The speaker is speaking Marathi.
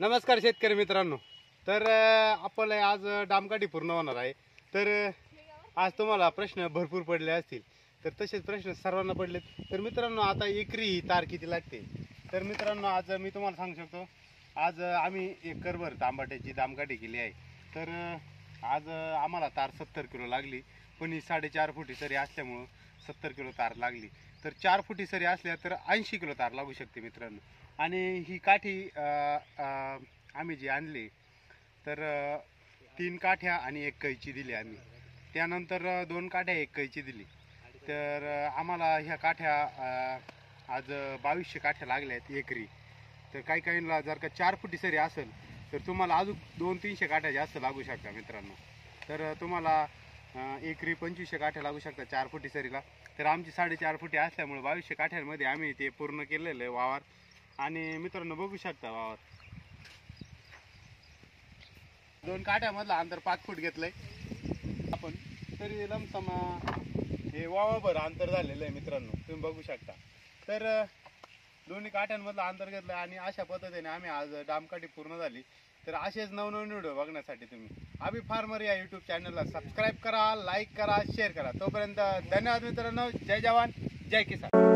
नमस्कार शेतकरी मित्रांनो. तर आपलं आज डामकाठी पूर्ण होणार आहे. तर आज तुम्हाला प्रश्न भरपूर पडले असतील, तर तसेच प्रश्न सर्वांना पडलेत. तर मित्रांनो, आता एकरी ही तार किती लागते? तर मित्रांनो, आज मी तुम्हाला सांगू शकतो, आज आम्ही एकरभर तांबाट्याची दामकाठी केली आहे. तर आज आम्हाला तार 70 किलो लागली, पण ही 4.5 फुटी सरी असल्यामुळं 70 किलो तार लागली. तर 4 फुटी सरी असल्या तर 80 किलो तार लागू शकते मित्रांनो. आणि ही काठी आम्ही जी आणली, तर 3 काठ्या आणि 1 कैची दिली आम्ही. त्यानंतर 2 काठ्या 1 कैची दिली. तर आम्हाला ह्या काठ्या आज 2200 काठ्या लागल्या आहेत एकरी. तर काही काहींना जर का 4 फुटी सरी असेल तर तुम्हाला अजून 200-300 काठ्या जास्त लागू शकतात मित्रांनो. तर तुम्हाला एकरी 2500 काठ्या लागू शकतात 4 फुटी सरीला. तर आमची 4.5 फुटी असल्यामुळे 2200 काठ्यांमध्ये आम्ही ते पूर्ण केलेलं आहे वावर. आणि मित्रांनो, बघू शकता वावर, 2 काठ्यामधलं अंतर 5 फूट घेतलंय आपण. तरी लमसम हे वावरभर अंतर झालेलं आहे मित्रांनो, तुम्ही बघू शकता. तर दोन्ही काठ्यांमधलं अंतर घेतलं आणि अशा पद्धतीने आम्ही आज डामकाठी पूर्ण झाली. तर असेच नवनवीन व्हिडिओ बघण्यासाठी तुम्ही अभि फार्मर या यूट्यूब चॅनलला सबस्क्राईब करा, लाईक करा, शेअर करा. तोपर्यंत धन्यवाद मित्रांनो. जय जवान, जय किसान.